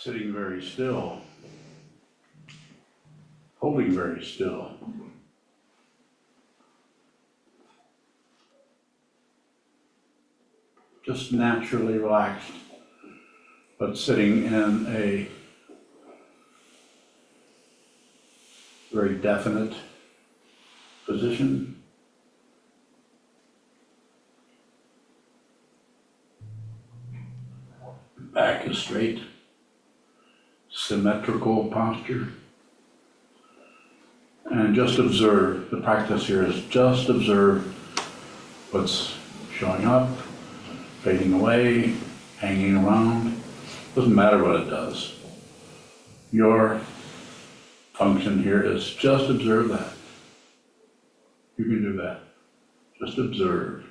sitting very still, holding very still. Just naturally relaxed, but sitting in a very definite position. Back is straight, symmetrical posture. And just observe, the practice here is just observe what's showing up, fading away, hanging around. Doesn't matter what it does. Your function here is just observe that. You can do that. Just observe.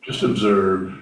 Just observe.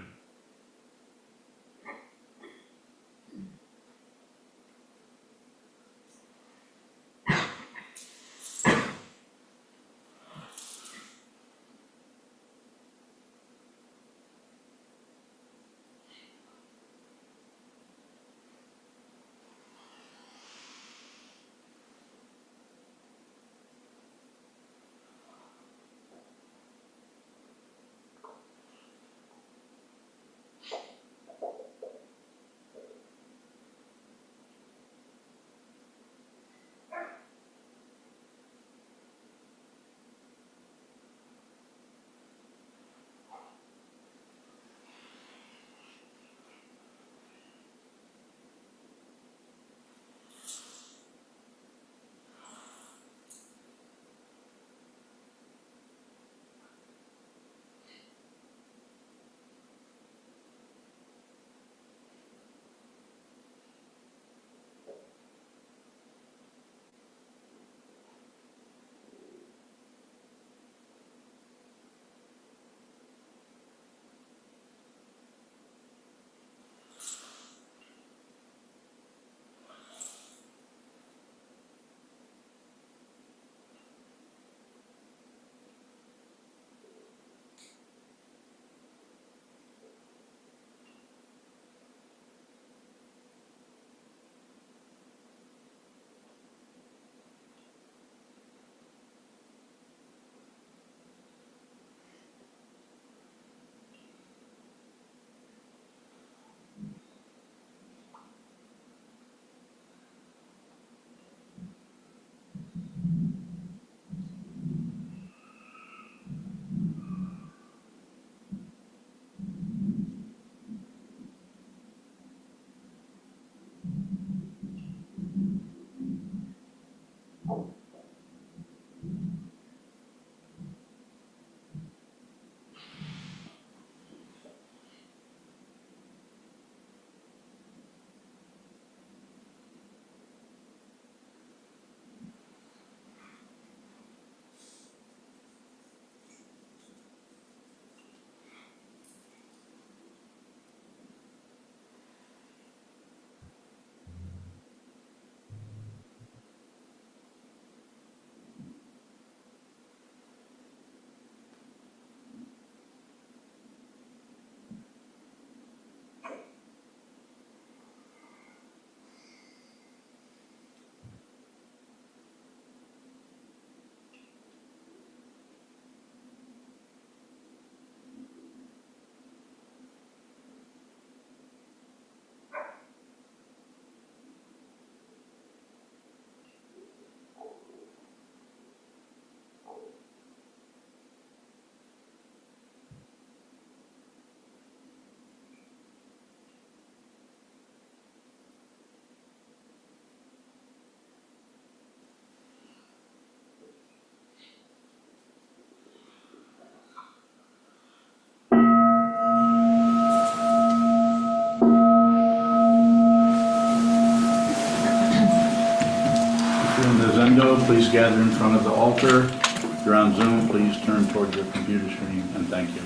If you're in the Zendo, please gather in front of the altar. If you're on Zoom, please turn toward your computer screen, and thank you.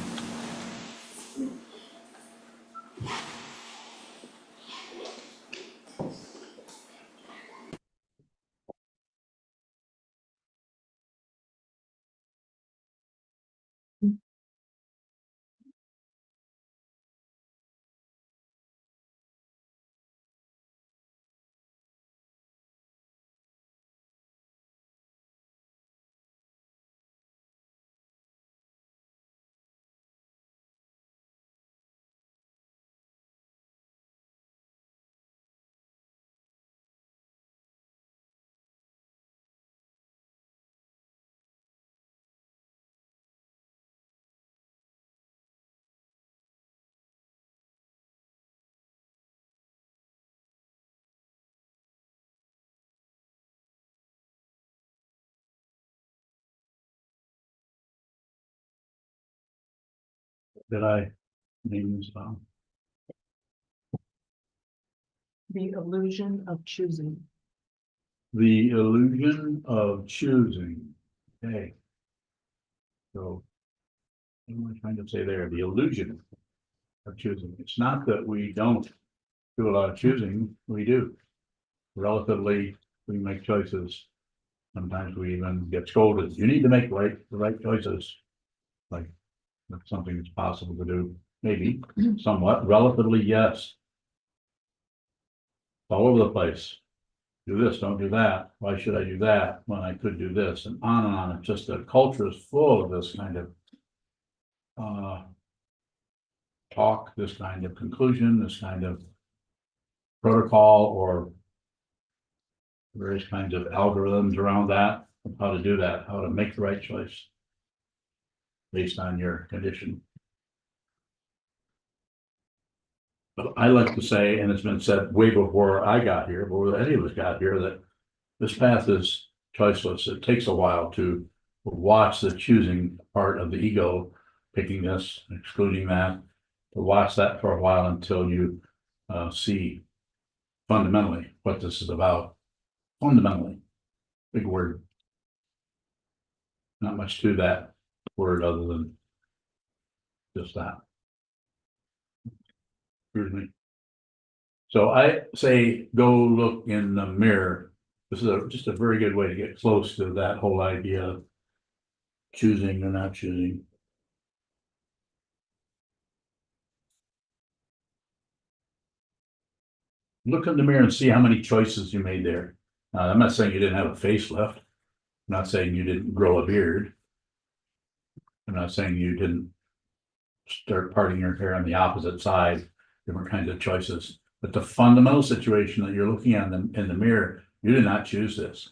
Did I name this down? The illusion of choosing. The illusion of choosing. Okay. So what am I trying to say there? The illusion of choosing. It's not that we don't do a lot of choosing, we do. Relatively, we make choices. Sometimes we even get scolded. You need to make the right choices. Like, that's something that's possible to do, maybe, somewhat, relatively, yes. All over the place. Do this, don't do that. Why should I do that when I could do this? And on. It's just the culture is full of this kind of talk, this kind of conclusion, this kind of protocol, or various kinds of algorithms around that, of how to do that, how to make the right choice based on your condition. But I like to say, and it's been said way before I got here, before any of us got here, that this path is choiceless. It takes a while to watch the choosing part of the ego, picking this, excluding that, to watch that for a while until you see fundamentally what this is about. Fundamentally, big word. Not much to that word other than just that. Excuse me. So I say, go look in the mirror. This is just a very good way to get close to that whole idea of choosing or not choosing. Look in the mirror and see how many choices you made there. I'm not saying you didn't have a facelift. I'm not saying you didn't grow a beard. I'm not saying you didn't start parting your hair on the opposite side, different kinds of choices. But the fundamental situation that you're looking at in the mirror, you did not choose this.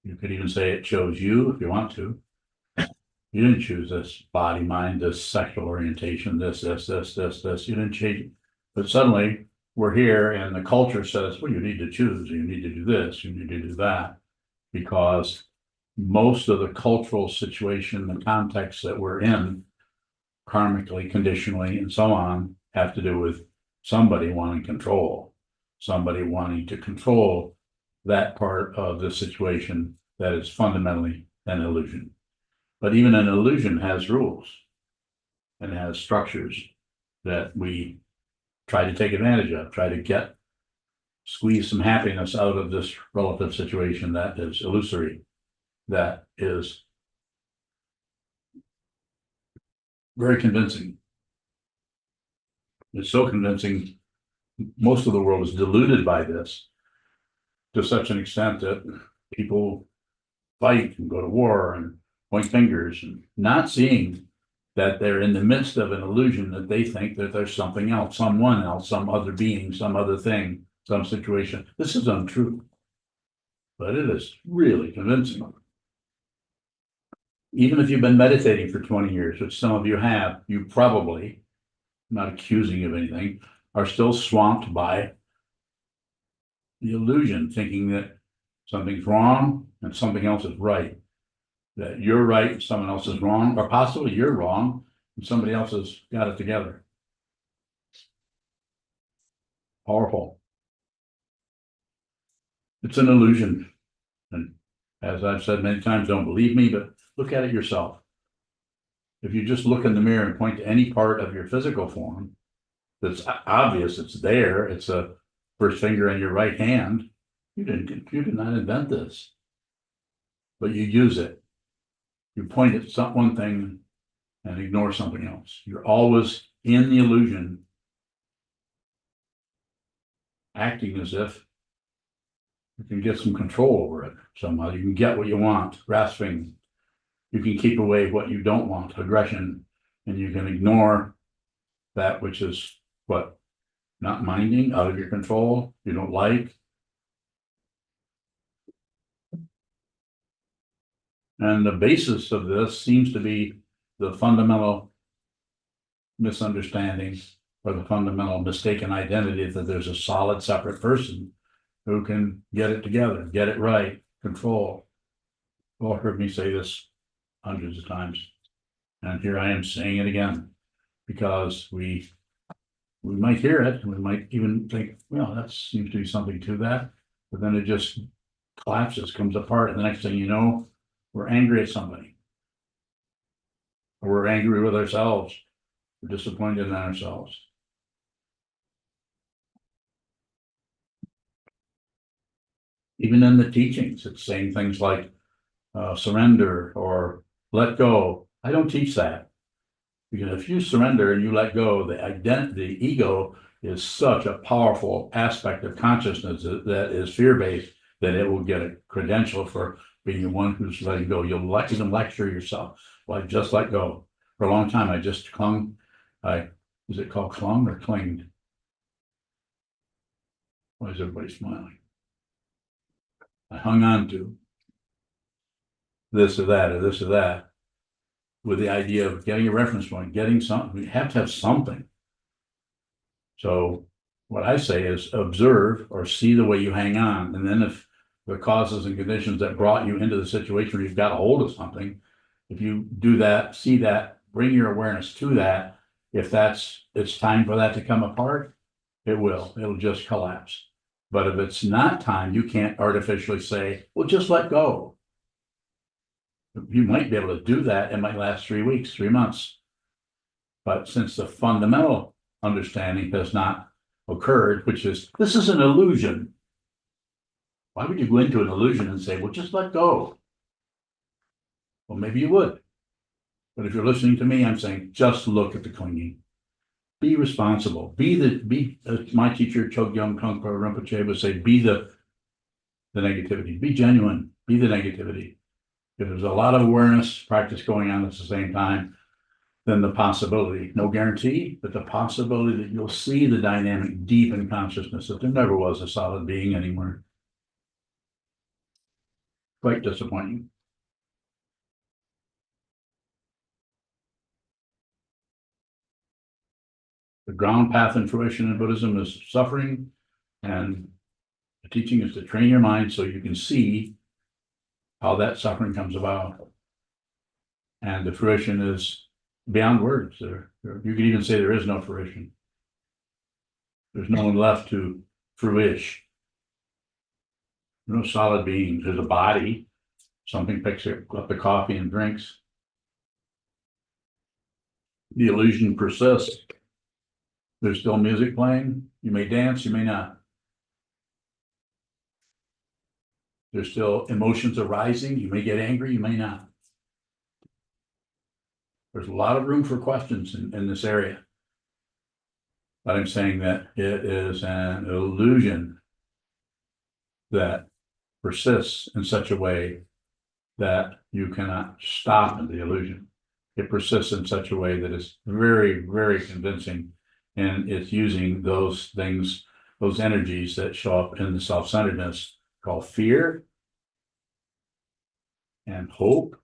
You could even say it chose you if you want to. You didn't choose this body, mind, this sexual orientation, this. You didn't change it. But suddenly we're here and the culture says, well, you need to choose, you need to do this, you need to do that. Because most of the cultural situation, the context that we're in, karmically, conditionally, and so on, have to do with somebody wanting control, somebody wanting to control that part of the situation that is fundamentally an illusion. But even an illusion has rules and has structures that we try to take advantage of, try to squeeze some happiness out of this relative situation that is illusory, that is very convincing. It's so convincing, most of the world is deluded by this to such an extent that people fight and go to war and point fingers and not seeing that they're in the midst of an illusion, that they think that there's something else, someone else, some other being, some other thing, some situation. This is untrue, but it is really convincing. Even if you've been meditating for 20 years, which some of you have, you probably, not accusing of anything, are still swamped by the illusion, thinking that something's wrong and something else is right. That you're right and someone else is wrong, or possibly you're wrong and somebody else has got it together. Powerful. It's an illusion. And as I've said many times, don't believe me, but look at it yourself. If you just look in the mirror and point to any part of your physical form that's obvious, it's there, it's a first finger in your right hand, you did not invent this, but you use it. You point at one thing and ignore something else. You're always in the illusion, acting as if you can get some control over it somehow. You can get what you want, grasping. You can keep away what you don't want, aggression, and you can ignore that which is what? Not minding, out of your control, you don't like. And the basis of this seems to be the fundamental misunderstanding or the fundamental mistaken identity that there's a solid separate person who can get it together, get it right, control. You've all heard me say this hundreds of times. And here I am saying it again, because we might hear it, and we might even think, well, that seems to be something to that, but then it just collapses, comes apart, and the next thing you know, we're angry at somebody. or we're angry with ourselves, we're disappointed in ourselves. Even in the teachings, it's saying things like surrender or let go. I don't teach that. Because if you surrender and you let go, the ego is such a powerful aspect of consciousness that is fear-based, that it will get a credential for being the one who's letting go. You'll even lecture yourself, like just let go. For a long time, I just clung. Is it called clung or clinged? Why is everybody smiling? I hung on to this or that or this or that, with the idea of getting a reference point, getting something. We have to have something. So what I say is observe or see the way you hang on. And then if the causes and conditions that brought you into the situation where you've got a hold of something, if you do that, see that, bring your awareness to that, if it's time for that to come apart, it'll just collapse. But if it's not time, you can't artificially say, well, just let go. You might be able to do that. It might last 3 weeks, 3 months. But since the fundamental understanding has not occurred, which is, this is an illusion. Why would you go into an illusion and say, well, just let go? Well, maybe you would. But if you're listening to me, I'm saying, just look at the clinging. Be responsible. My teacher, Chogyam Trungpa Rinpoche, would say, be the negativity. Be genuine. Be the negativity. If there's a lot of awareness practice going on at the same time, then the possibility, no guarantee, but the possibility that you'll see the dynamic deep in consciousness, that there never was a solid being anywhere. Quite disappointing. The ground path in fruition in Buddhism is suffering, and the teaching is to train your mind so you can see how that suffering comes about. And the fruition is beyond words. You could even say there is no fruition. There's no one left to fruish. No solid beings. There's a body. Something picks up the coffee and drinks. The illusion persists. There's still music playing. You may dance, you may not. There's still emotions arising. You may get angry, you may not. There's a lot of room for questions in this area. But I'm saying that it is an illusion that persists in such a way that you cannot stop the illusion. It persists in such a way that is very, very convincing, and it's using those things, those energies that show up in the self-centeredness, called fear and hope.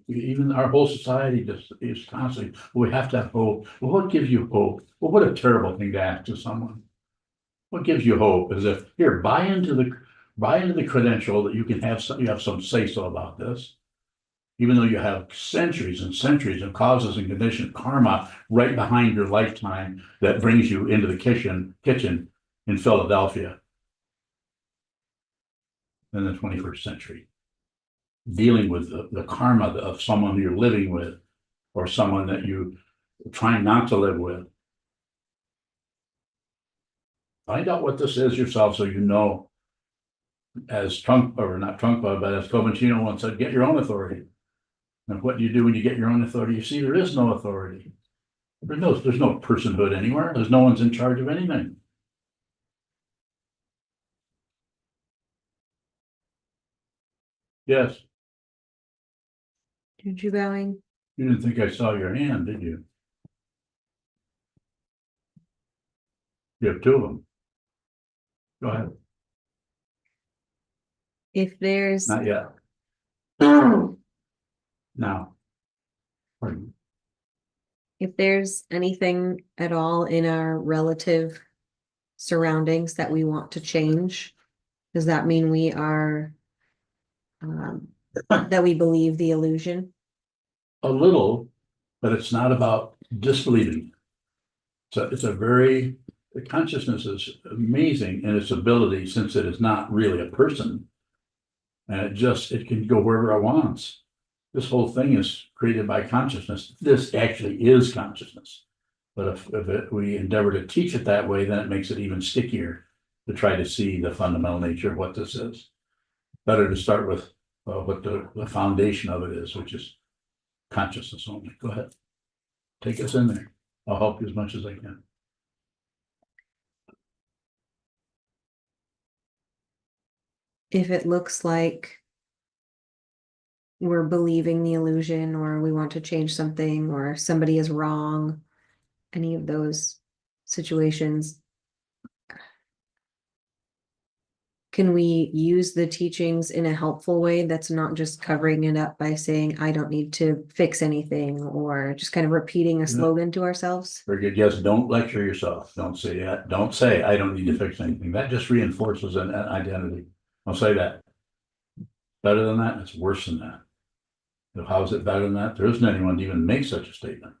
Even our whole society just is constantly, well, we have to have hope. Well, what gives you hope? Well, what a terrible thing to ask to someone. What gives you hope? Is if here, buy into the credential that you have some say-so about this, even though you have centuries and centuries of causes and conditions, karma right behind your lifetime that brings you into the kitchen in Philadelphia in the 21st century, dealing with the karma of someone you're living with or someone that you trying not to live with. Find out what this is yourself so you know, as Trump, or not Trungpa, but as Coventino once said, get your own authority. And what do you do when you get your own authority? You see, there is no authority. There's no personhood anywhere. There's no one's in charge of anything. Yes. Did you bowing? You didn't think I saw your hand, did you? You have two of them. Go ahead. If there's Not yet. Now. Pardon. if there's anything at all in our relative surroundings that we want to change, does that mean we are that we believe the illusion? A little, but it's not about disbelieving. So the consciousness is amazing in its ability, since it is not really a person. And it can go wherever it wants. this whole thing is created by consciousness. This actually is consciousness. But if we endeavor to teach it that way, then it makes it even stickier to try to see the fundamental nature of what this is. Better to start with what the foundation of it is, which is consciousness only. Go ahead. Take us in there. I'll help you as much as I can. If it looks like we're believing the illusion, or we want to change something, or somebody is wrong, any of those situations, can we use the teachings in a helpful way that's not just covering it up by saying, I don't need to fix anything, or just kind of repeating a slogan to ourselves? Very good. Yes, don't lecture yourself. Don't say that. Don't say, I don't need to fix anything. That just reinforces an identity. Don't say that. Better than that, it's worse than that. So how is it better than that? There isn't anyone to even make such a statement.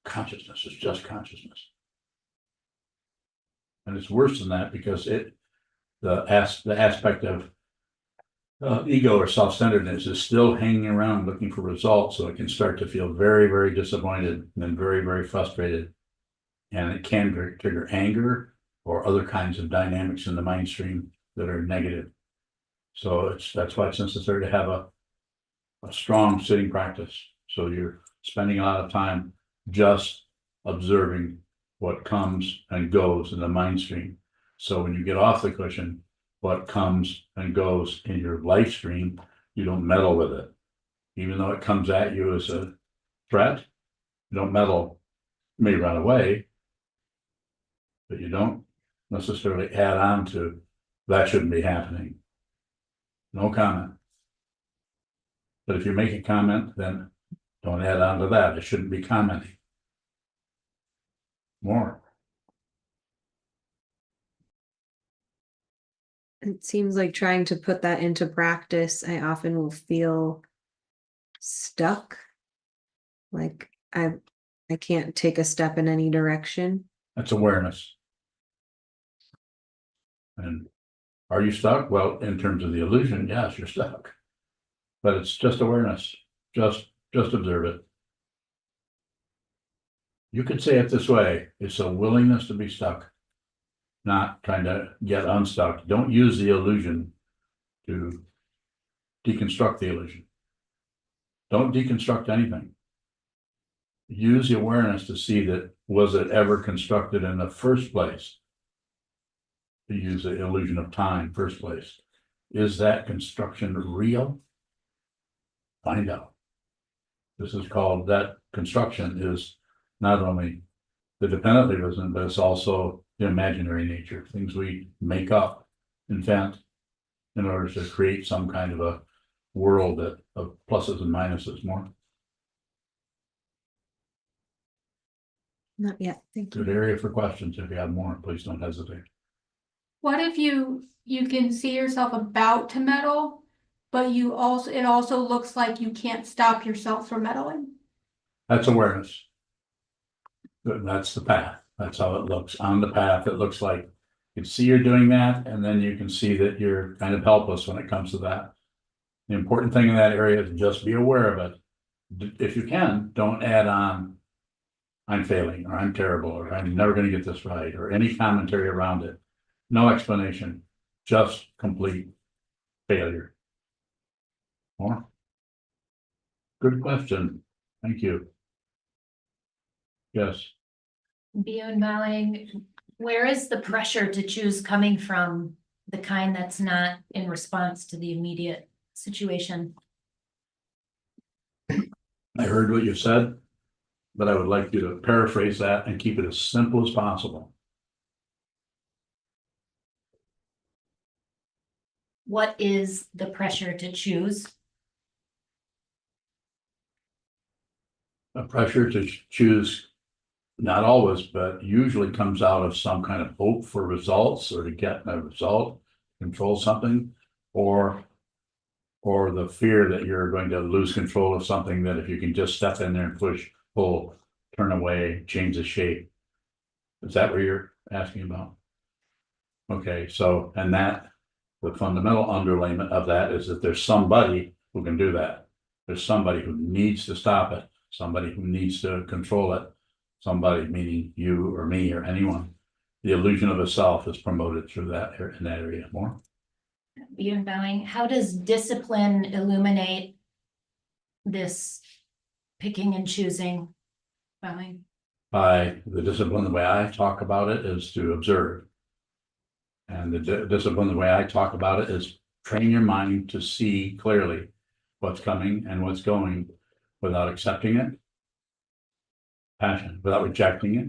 Consciousness is just consciousness. And it's worse than that because the aspect of ego or self-centeredness is still hanging around looking for results, so it can start to feel very, very disappointed and then very, very frustrated. And it can trigger anger or other kinds of dynamics in the mind stream that are negative. So that's why it's necessary to have a strong sitting practice. So you're spending a lot of time just observing what comes and goes in the mind stream. So when you get off the cushion, what comes and goes in your life stream, you don't meddle with it. Even though it comes at you as a threat, you don't meddle. You may run away, but you don't necessarily add on to that shouldn't be happening. No comment. But if you make a comment, then don't add on to that. It shouldn't be commenting. More. It seems like trying to put that into practice, I often will feel stuck. Like I can't take a step in any direction. That's awareness. And are you stuck? Well, in terms of the illusion, yes, you're stuck. But it's just awareness. Just observe it. You could say it this way. It's a willingness to be stuck, not trying to get unstuck. Don't use the illusion to deconstruct the illusion. Don't deconstruct anything. Use the awareness to see that was it ever constructed in the first place? To use the illusion of time, first place. Is that construction real? Find out. This is called, that construction is not only the dependent realism, but it's also the imaginary nature, things we make up, invent, in order to create some kind of a world that of pluses and minuses. More. Not yet. Thank Good you. area for questions. If you have more, please don't hesitate. What if you can see yourself about to meddle, but it also looks like you can't stop yourself from meddling? That's awareness. That's the path. That's how it looks. On the path, it looks like you can see you're doing that, and then you can see that you're kind of helpless when it comes to that. The important thing in that area is just be aware of it. If you can, don't add on, I'm failing, or I'm terrible, or I'm never going to get this right, or any commentary around it. No explanation, just complete failure. More? Good question. Thank you. Yes. Beyond bowing, where is the pressure to choose coming from? The kind that's not in response to the immediate situation. I heard what you said, but I would like you to paraphrase that and keep it as simple as possible. What is the pressure to choose? A pressure to choose, not always, but usually comes out of some kind of hope for results, or to get a result, control something, or the fear that you're going to lose control of something, that if you can just step in there and push, pull, turn away, change the shape. Is that what you're asking about? Okay, so, and that, the fundamental underlayment of that is that there's somebody who can do that. There's somebody who needs to stop it, somebody who needs to control it, somebody, meaning you or me or anyone. The illusion of a self is promoted through that, in that area more. Beyond bowing, how does discipline illuminate this picking and choosing bowing? By the discipline, the way I talk about it is to observe. And the discipline, the way I talk about it is train your mind to see clearly what's coming and what's going without accepting it. Passion, without rejecting it.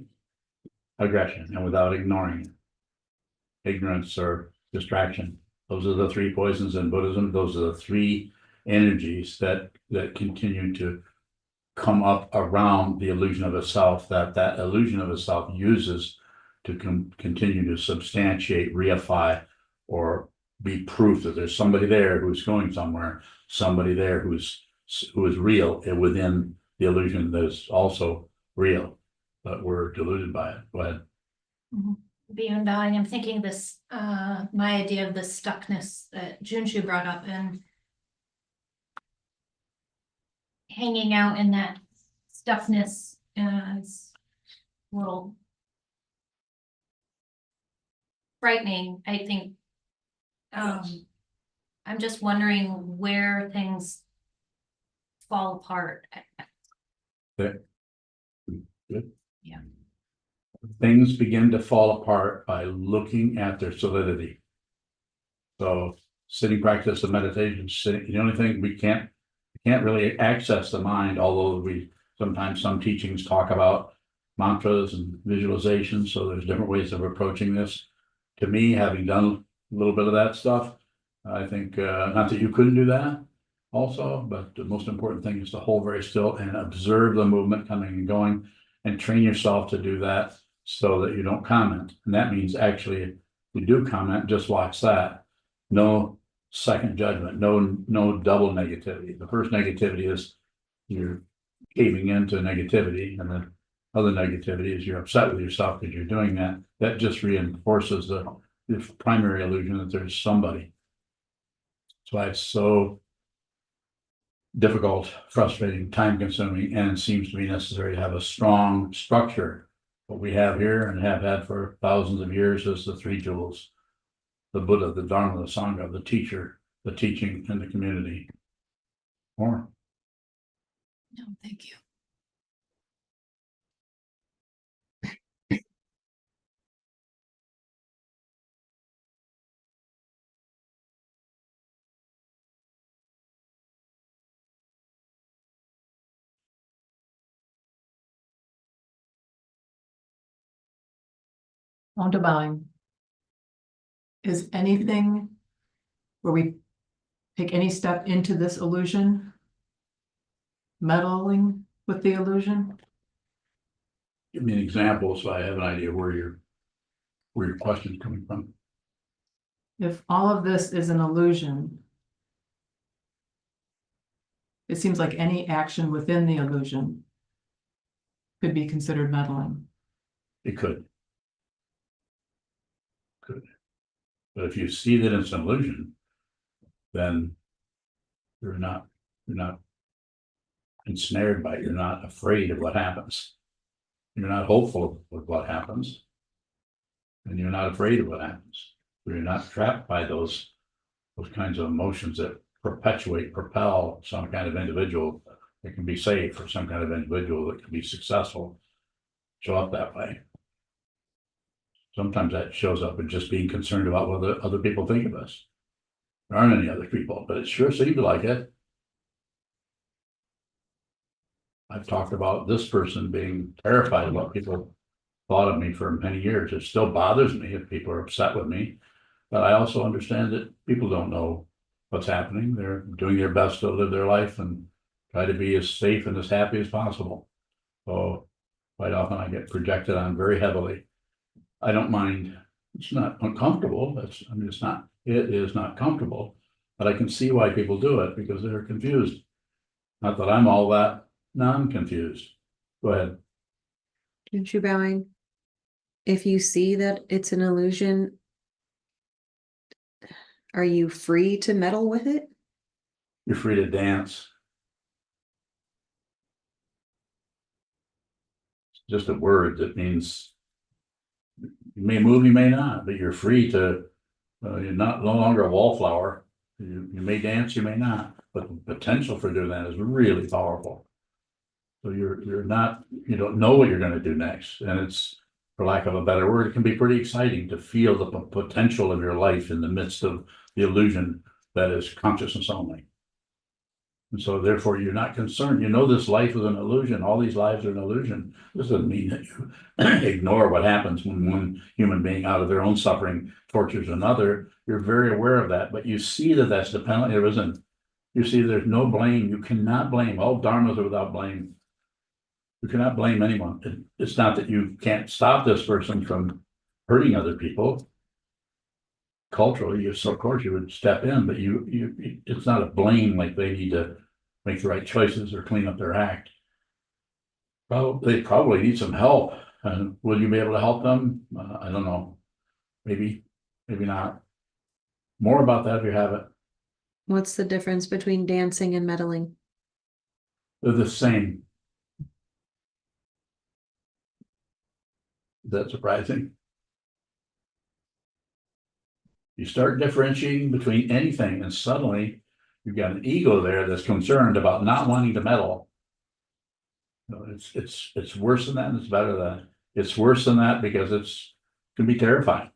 Aggression, and without ignoring it. Ignorance or distraction. Those are the three poisons in Buddhism. Those are the three energies that continue to come up around the illusion of a self, that illusion of a self uses to continue to substantiate, reify, or be proof that there's somebody there who's going somewhere, somebody there who is real within the illusion that is also real, but we're deluded by it. Go ahead. Beyond bowing, I'm thinking this, my idea of the stuckness that Junshu brought up, and hanging out in that stuckness is a little frightening, I think. I'm just wondering where things fall apart. Good. Yeah. Things begin to fall apart by looking at their solidity. So sitting practice of meditation, the only thing we can't really access the mind, although sometimes some teachings talk about mantras and visualizations. So there's different ways of approaching this. To me, having done a little bit of that stuff, I think, not that you couldn't do that also, but the most important thing is to hold very still and observe the movement coming and going, and train yourself to do that so that you don't comment. And that means actually, if you do comment, just watch that. No second judgment, no double negativity. The first negativity is you're caving into negativity, and the other negativity is you're upset with yourself because you're doing that. That just reinforces the primary illusion that there's somebody. That's why it's so difficult, frustrating, time consuming, and seems to be necessary to have a strong structure. What we have here and have had for thousands of years is the three jewels: the Buddha, the Dharma, the Sangha, the teacher, the teaching, and the community. More. No, thank you. On to bowing. Is anything where we take any step into this illusion meddling with the illusion? Give me an example so I have an idea where your question's coming from. If all of this is an illusion, it seems like any action within the illusion could be considered meddling. It could. But if you see that it's an illusion, then you're not ensnared by it. You're not afraid of what happens. You're not hopeful of what happens. And you're not afraid of what happens. You're not trapped by those kinds of emotions that propel some kind of individual that can be safe, or some kind of individual that can be successful, show up that way. Sometimes that shows up in just being concerned about what other people think of us. There aren't any other people, but it sure seems like it. I've talked about this person being terrified of what people thought of me for many years. It still bothers me if people are upset with me, but I also understand that people don't know what's happening. They're doing their best to live their life and try to be as safe and as happy as possible. So quite often I get projected on very heavily. I don't mind. It's not uncomfortable. It is not comfortable, but I can see why people do it, because they're confused. Not that I'm all that non-confused. Go ahead. Junshu bowing. If you see that it's an illusion, are you free to meddle with it? You're free to dance. just a word that means you may move, you may not, but you're free to, you're no longer a wallflower. You may dance, you may not, but the potential for doing that is really powerful. So you're not, you don't know what you're gonna do next, and it's, for lack of a better word, it can be pretty exciting to feel the potential of your life in the midst of the illusion that is consciousness only. And so therefore you're not concerned, you know this life is an illusion, all these lives are an illusion. This doesn't mean that you ignore what happens when one human being out of their own suffering tortures another. You're very aware of that, but you see that that's the penalty. There isn't. You see there's no blame. You cannot blame. All dharmas are without blame. You cannot blame anyone. It's not that you can't stop this person from hurting other people. Culturally, so of course you would step in, but it's not a blame like they need to make the right choices or clean up their act. They probably need some help, and will you be able to help them? I don't know. Maybe, maybe not. More about that if you have it. What's the difference between dancing and meddling? They're the same. Is that surprising? You start differentiating between anything, and suddenly you've got an ego there that's concerned about not wanting to meddle. No, it's worse than that, and it's better than that. It's worse than that because it's can be terrifying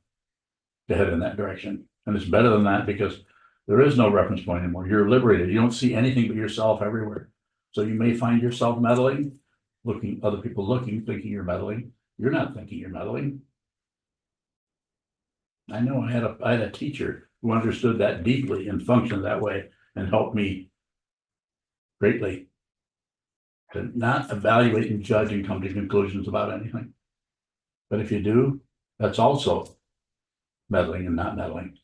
to head in that direction, and it's better than that because there is no reference point anymore. You're liberated. You don't see anything but yourself everywhere. So you may find yourself meddling, other people looking, thinking you're meddling. You're not thinking you're meddling. I know I had a teacher who understood that deeply and functioned that way and helped me greatly to not evaluate and judge and come to conclusions about anything. But if you do, that's also meddling and not meddling.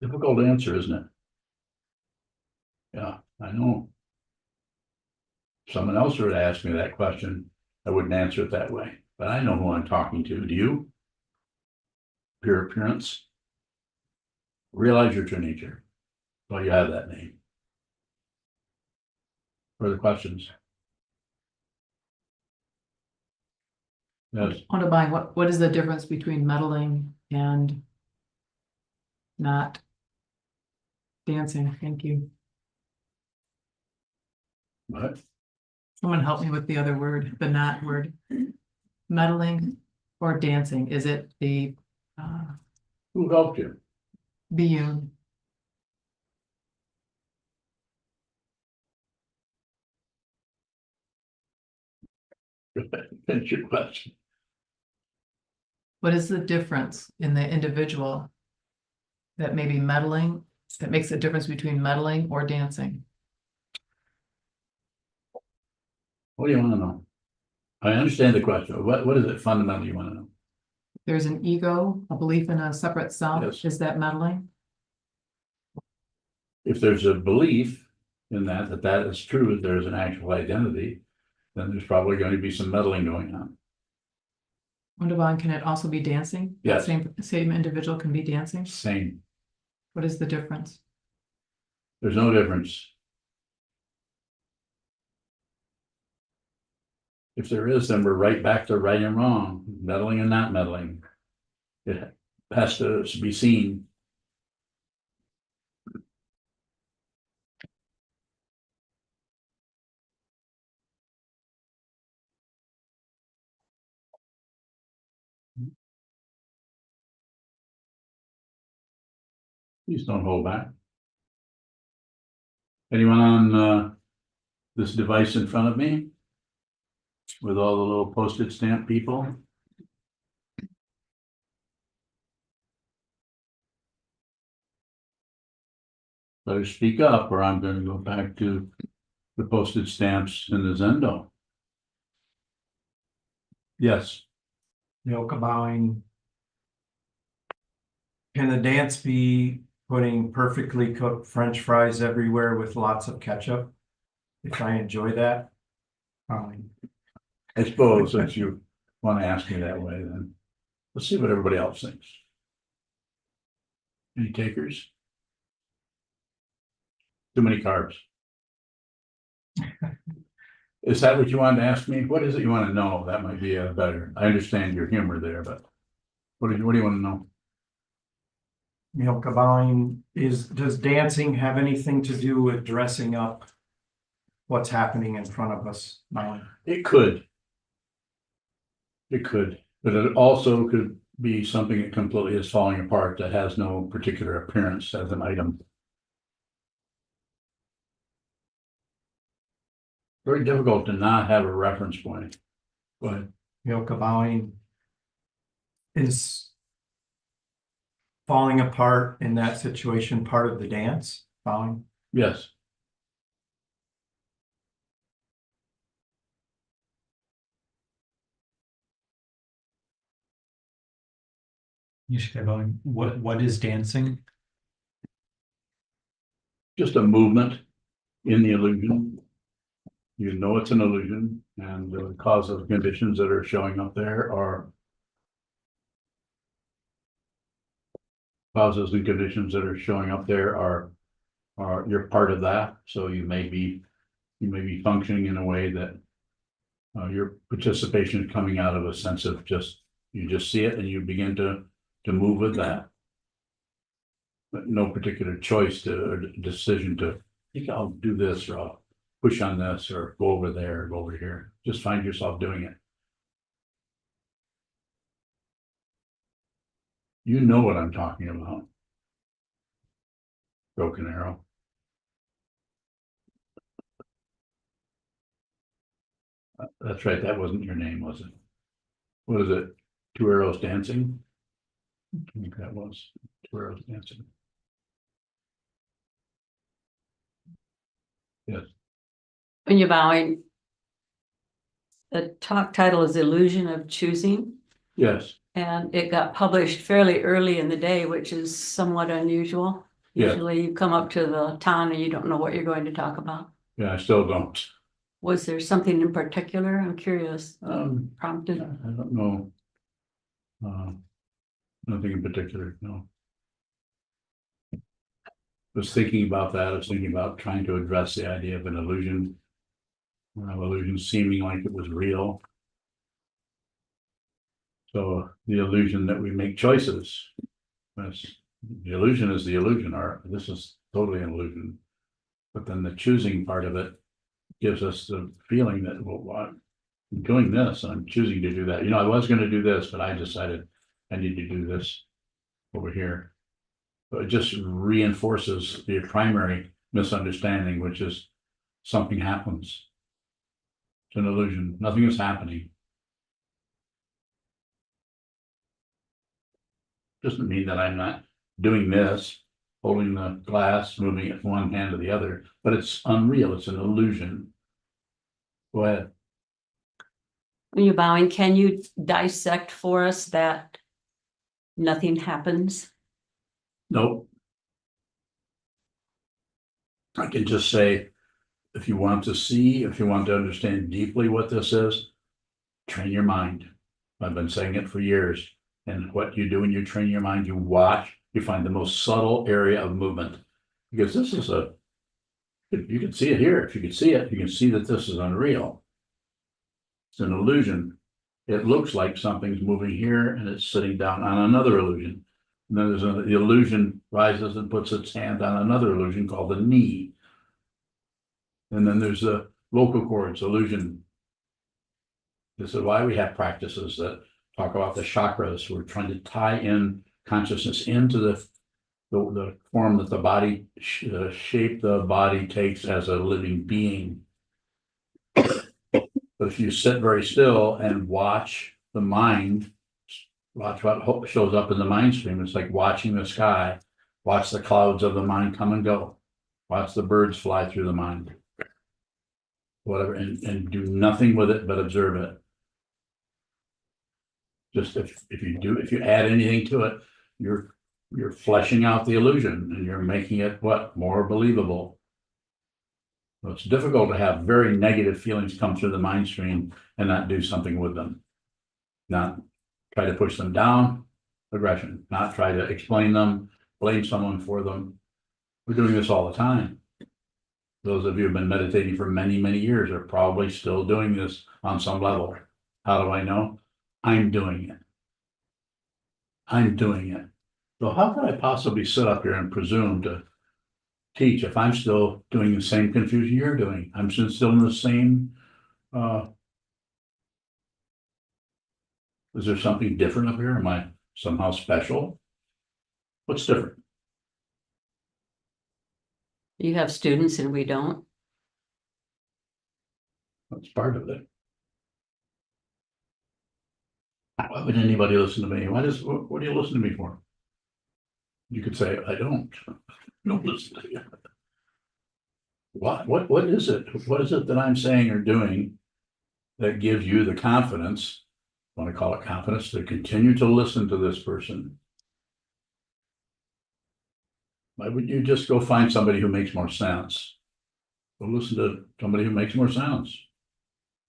Difficult answer, isn't it? Yeah, I know. If someone else were to ask me that question, I wouldn't answer it that way, but I know who I'm talking to. Do you? Pure appearance. Realize your true nature. Well, you have that name. Further questions? Yes. On to buying, what is the difference between meddling and not dancing? Thank you. What? Someone help me with the other word, the not word. Meddling or dancing, is it the Who helped you? Biyun? That's your question. What is the difference in the individual that may be meddling, that makes a difference between meddling or dancing? What do you want to know? I understand the question. What is it fundamentally you want to know? There's an ego, a belief in a separate self. Yes. Is that meddling? If there's a belief in that is true, that there's an actual identity, then there's probably going to be some meddling going on. Wunderbaum, can it also be dancing? Yes. Same individual can be dancing? Same. What is the difference? There's no difference. If there is, then we're right back to right and wrong, meddling and not meddling. It has to be seen. Please don't hold back. Anyone on this device in front of me? With all the little postage stamp people? Better speak up or I'm going to go back to the postage stamps in the Zendo. Yes. Yoga bowing. Can the dance be putting perfectly cooked French fries everywhere with lots of ketchup? If I enjoy that. I suppose since you want to ask me that way, then let's see what everybody else thinks. Any takers? Too many carbs. Is that what you wanted to ask me? What is it you want to know? That might be better. I understand your humor there, but what do you want to know? Kabbaling does dancing have anything to do with dressing up what's happening in front of us now? It could. It could, but it also could be something that completely is falling apart that has no particular appearance as an item. Very difficult to not have a reference point. But Kabbaling is falling apart in that situation part of the dance, bowing? yes, What is dancing? just a movement in the illusion. You know it's an illusion, and the cause of conditions that are showing up there are causes and conditions that are showing up there are you're part of that. So you may be functioning in a way that your participation is coming out of a sense of you just see it and you begin to move with that. But no particular choice or decision to, I think I'll do this or I'll push on this or go over there or go over here. Just find yourself doing it. You know what I'm talking about. Broken arrow. That's right. That wasn't your name, was it? What is it? Two Arrows Dancing? I think that was Two Arrows Dancing. Yes. When you're bowing, the talk title is Illusion of Choosing, Yes. and it got published fairly early in the day, which is somewhat unusual. Yeah. Usually you come up to the town and you don't know what you're going to talk about. Yeah, I still don't. Was there something in particular? I'm curious, prompted. I don't know. Nothing in particular, no. Was thinking about that. I was thinking about trying to address the idea of an illusion. Illusion seeming like it was real. So the illusion that we make choices. The illusion is the illusion, or this is totally an illusion. But then the choosing part of it gives us the feeling that, well, I'm doing this, I'm choosing to do that. I was going to do this, but I decided I need to do this over here. So it just reinforces the primary misunderstanding, which is something happens. It's an illusion. Nothing is happening. Doesn't mean that I'm not doing this, holding the glass, moving it from one hand to the other, but it's unreal. It's an illusion. Go ahead. When you're bowing, can you dissect for us that nothing happens? Nope. I can just say, if you want to understand deeply what this is, train your mind. I've been saying it for years. And what you do when you train your mind, you watch, you find the most subtle area of movement. Because this is you can see it here. If you can see it, you can see that this is unreal. It's an illusion. It looks like something's moving here and it's sitting down on another illusion. And then the illusion rises and puts its hand on another illusion called the knee. And then there's the vocal cords illusion. This is why we have practices that talk about the chakras. We're trying to tie in consciousness into the form that the body, the shape the body takes as a living being. But if you sit very still and watch the mind, watch what shows up in the mind stream, it's like watching the sky, watch the clouds of the mind come and go, watch the birds fly through the mind, whatever, and do nothing with it but observe it. Just if you add anything to it, you're fleshing out the illusion and you're making it more believable. So it's difficult to have very negative feelings come through the mind stream and not do something with them. Not try to push them down, aggression, not try to explain them, blame someone for them. We're doing this all the time. Those of you who've been meditating for many, many years are probably still doing this on some level. How do I know? I'm doing it. I'm doing it. So how could I possibly sit up here and presume to teach if I'm still doing the same confusion you're doing? I'm still in the same, is there something different up here? Am I somehow special? What's different? You have students and we don't. That's part of it. Why would anybody listen to me? What do you listen to me for? You could say, I don't listen to you. What is it? What is it that I'm saying or doing that gives you the confidence, I want to call it confidence, to continue to listen to this person? Why would you just go find somebody who makes more sense? Go listen to somebody who makes more sense.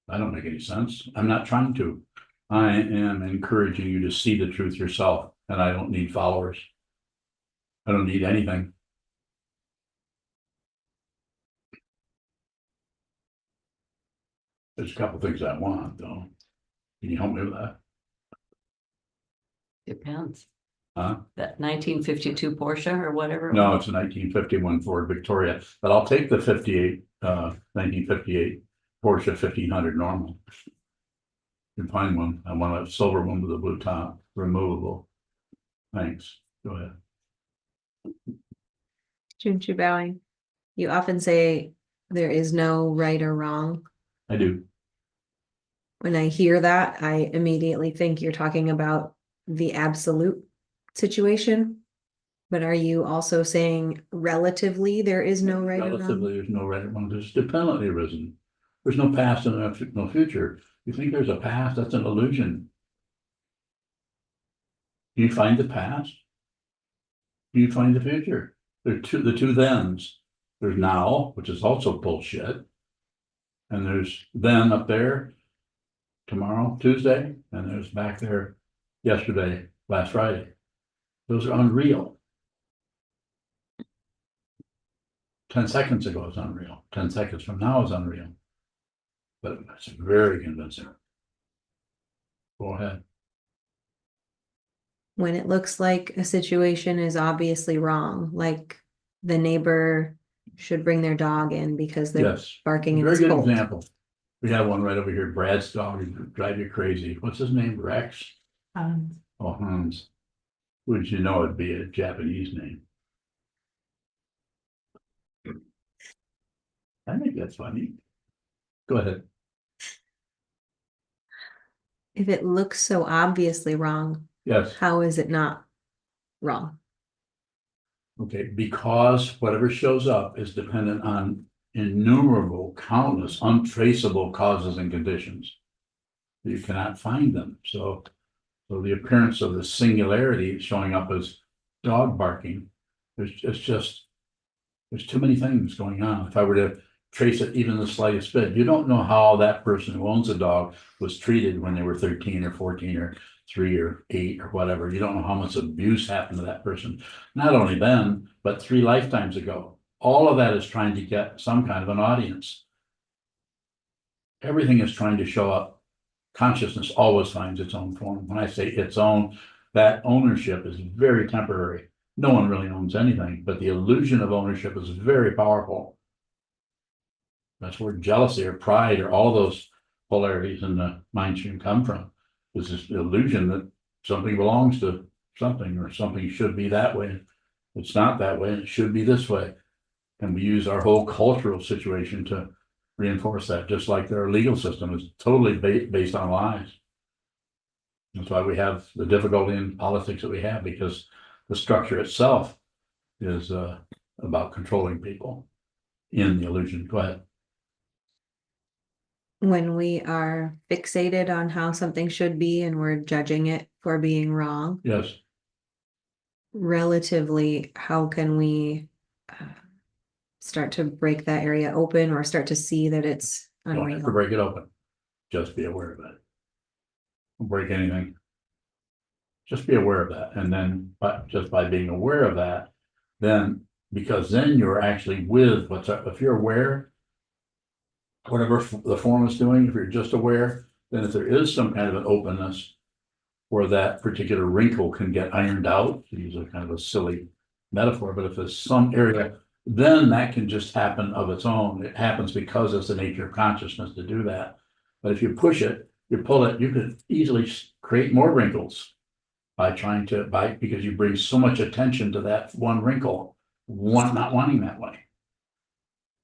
I don't make any sense. I'm not trying to. I am encouraging you to see the truth yourself, and I don't need followers. I don't need anything. There's a couple things I want, though. Can you help me with that? Depends. Huh? That 1952 Porsche or whatever. it No, was. it's a 1951 Ford Victoria, but I'll take the 1958 Porsche 1500 normal. You can find one. I want a silver one with a blue top, removable. Thanks. Go ahead. Junchu bowing. You often say there is no right or wrong. I do. When I hear that, I immediately think you're talking about the absolute situation. But are you also saying relatively there is no right or wrong? Relatively, there's no right or wrong. There's dependently arisen. There's no past and no future. You think there's a past, that's an illusion. Do you find the past? Do you find the future? There are the two thens. There's now, which is also bullshit. And there's then up there, tomorrow, Tuesday, and there's back there yesterday, last Friday. Those are unreal. 10 seconds ago is unreal. 10 seconds from now is unreal. But it's very convincing. Go ahead. When it looks like a situation is obviously wrong, like the neighbor should bring their dog in because they're Yes. barking and Very it's good cold. example. We have one right over here. Brad's dog would drive you crazy. What's his name? Rex? Oh, Hans. Would you know it'd be a Japanese name? I think that's funny. Go ahead. If it looks so obviously wrong, Yes. how is it not wrong? Okay, because whatever shows up is dependent on innumerable, countless, untraceable causes and conditions. You cannot find them. So the appearance of the singularity showing up as dog barking, there's too many things going on. If I were to trace it even the slightest bit, you don't know how that person who owns a dog was treated when they were 13 or 14 or 3 or 8 or whatever. You don't know how much abuse happened to that person. Not only then, but 3 lifetimes ago. All of that is trying to get some kind of an audience. Everything is trying to show up. Consciousness always finds its own form. When I say its own, that ownership is very temporary. No one really owns anything, but the illusion of ownership is very powerful. That's where jealousy or pride or all those polarities in the mind stream come from. It's this illusion that something belongs to something or something should be that way. It's not that way, and it should be this way. And we use our whole cultural situation to reinforce that, just like their legal system is totally based on lies. That's why we have the difficulty in politics that we have, because the structure itself is about controlling people in the illusion. Go ahead. When we are fixated on how something should be and we're judging it for being wrong, Yes. relatively, how can we start to break that area open or start to see that it's Don't have to unreal? break it open. Just be aware of it. Don't break anything. Just be aware of that. And then just by being aware of that, then because then you're actually with what's up. If you're aware, whatever the form is doing, if you're just aware, then if there is some kind of an openness where that particular wrinkle can get ironed out, to use a kind of a silly metaphor, but if there's some area, then that can just happen of its own. It happens because it's the nature of consciousness to do that. But if you push it, you pull it, you could easily create more wrinkles because you bring so much attention to that one wrinkle, not wanting that way.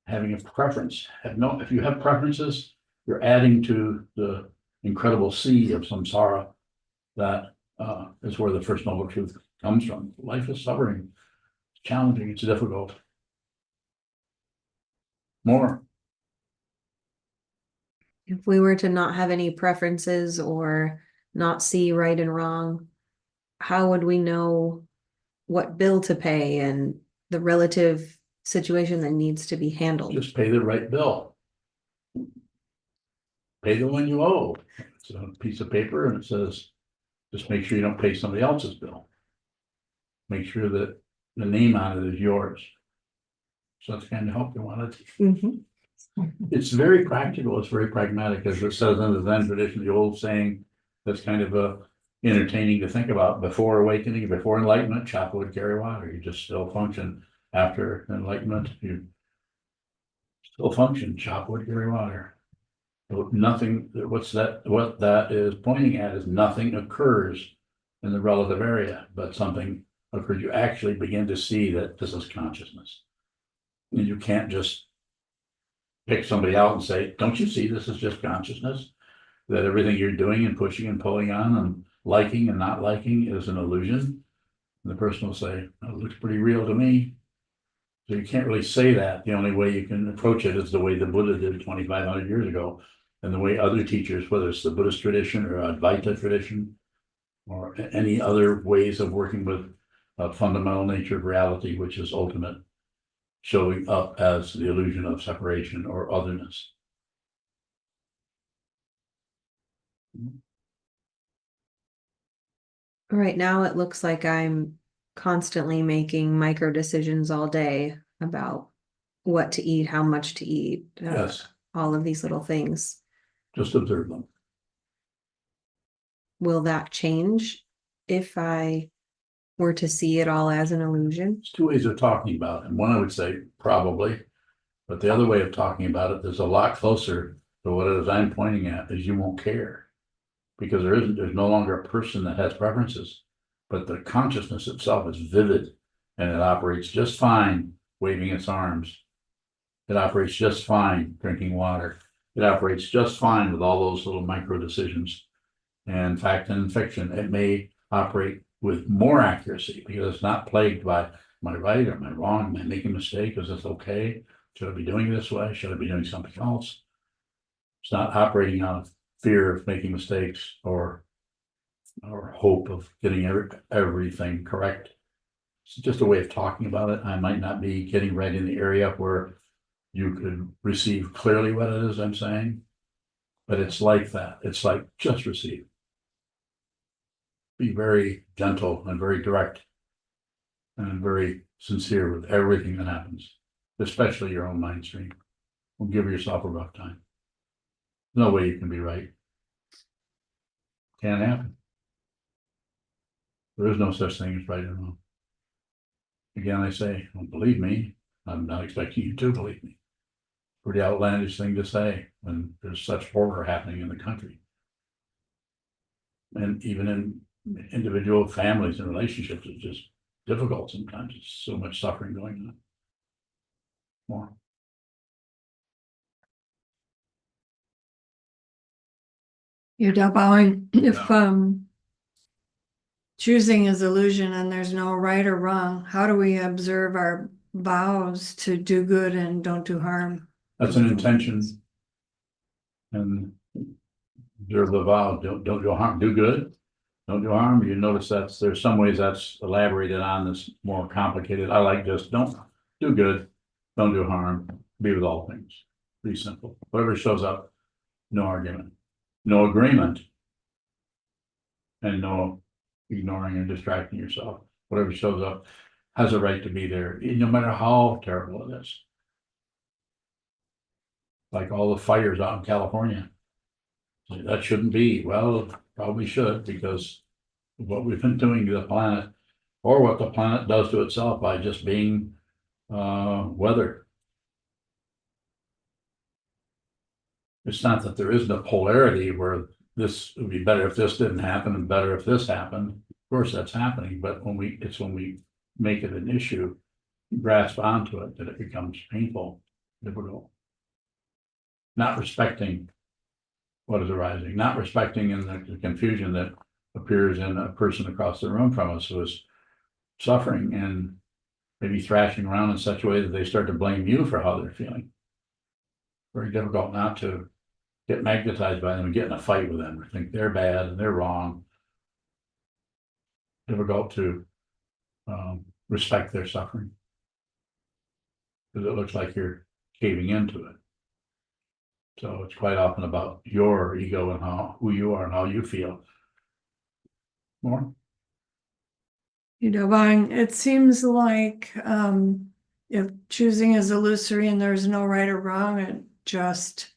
Having a preference, if you have preferences, you're adding to the incredible sea of samsara that is where the first noble truth comes from. Life is suffering, it's challenging, it's difficult. More. If we were to not have any preferences or not see right and wrong, how would we know what bill to pay and the relative situation that needs to be handled? Just pay the right bill. Pay the one you owe. It's a piece of paper and it says, just make sure you don't pay somebody else's bill. Make sure that the name on it is yours. So that's kind of help you want it. Mhm. It's very practical, it's very pragmatic, as it says in the Zen tradition, the old saying that's kind of entertaining to think about. Before awakening, before enlightenment, chop wood, carry water. You just still function. After enlightenment, you still function, chop wood, carry water. Nothing, what that is pointing at is nothing occurs in the relative area, but something occurs. You actually begin to see that this is consciousness. And you can't just pick somebody out and say, don't you see this is just consciousness? That everything you're doing and pushing and pulling on and liking and not liking is an illusion. And the person will say, oh, it looks pretty real to me. So you can't really say that. The only way you can approach it is the way the Buddha did 2,500 years ago. And the way other teachers, whether it's the Buddhist tradition or Advaita tradition, or any other ways of working with a fundamental nature of reality, which is ultimate, showing up as the illusion of separation or otherness. Right now, it looks like I'm constantly making micro decisions all day about what to eat, how much to eat, Yes, all of these little things. just observe them. Will that change if I were to see it all as an illusion? There's two ways of talking about it. And one I would say probably, but the other way of talking about it is a lot closer to what it is I'm pointing at is you won't care. Because there's no longer a person that has preferences, but the consciousness itself is vivid and it operates just fine waving its arms. It operates just fine drinking water. It operates just fine with all those little micro decisions. And fact and fiction, it may operate with more accuracy because it's not plagued by, am I right? Am I wrong? Am I making a mistake? Is this okay? Should I be doing it this way? Should I be doing something else? It's not operating out of fear of making mistakes or hope of getting everything correct. It's just a way of talking about it. I might not be getting right in the area where you could receive clearly what it is I'm saying, but it's like that. It's like just receive. Be very gentle and very direct and very sincere with everything that happens, especially your own mind stream. Don't give yourself a rough time. No way you can be right. Can't happen. There is no such thing as right or wrong. Again, I say, don't believe me. I'm not expecting you to believe me. Pretty outlandish thing to say when there's such horror happening in the country. And even in individual families and relationships, it's just difficult sometimes. There's so much suffering going on. More. You're bowing if Yeah. choosing is illusion and there's no right or wrong, how do we observe our vows to do good and don't do harm? That's an intention. And observe the vow, don't do harm, do good, don't do harm. You notice there's some ways that's elaborated on, that's more complicated. I like just don't do good, don't do harm, be with all things. Pretty simple. Whatever shows up, no argument, no agreement, and no ignoring and distracting yourself. Whatever shows up. has a right to be there, no matter how terrible it is. Like all the fires out in California. That shouldn't be. Well, probably should, because of what we've been doing to the planet, or what the planet does to itself by just being weather. It's not that there isn't a polarity where this would be better if this didn't happen and better if this happened. Of course, that's happening, but when we make it an issue, grasp onto it, that it becomes painful, difficult. Not respecting what is arising, not respecting in the confusion that appears in a person across the room from us who is suffering and maybe thrashing around in such a way that they start to blame you for how they're feeling. Very difficult not to get magnetized by them and get in a fight with them, or think they're bad and they're wrong. Difficult to respect their suffering, because it looks like you're caving into it. So it's quite often about your ego and who you are and how you feel. More? Bang, it seems like if choosing is illusory and there's no right or wrong, it just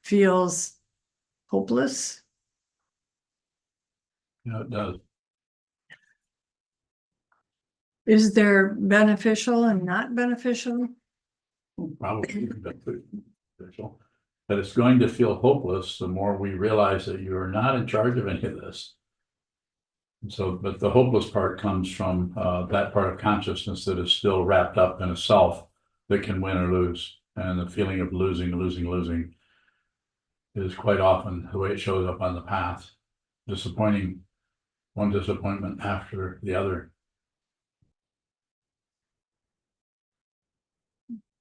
feels hopeless. It does. Is there beneficial and not beneficial? Probably beneficial. But it's going to feel hopeless the more we realize that you are not in charge of any of this. And so, but the hopeless part comes from that part of consciousness that is still wrapped up in a self that can win or lose. And the feeling of losing is quite often the way it shows up on the path. Disappointing, one disappointment after the other.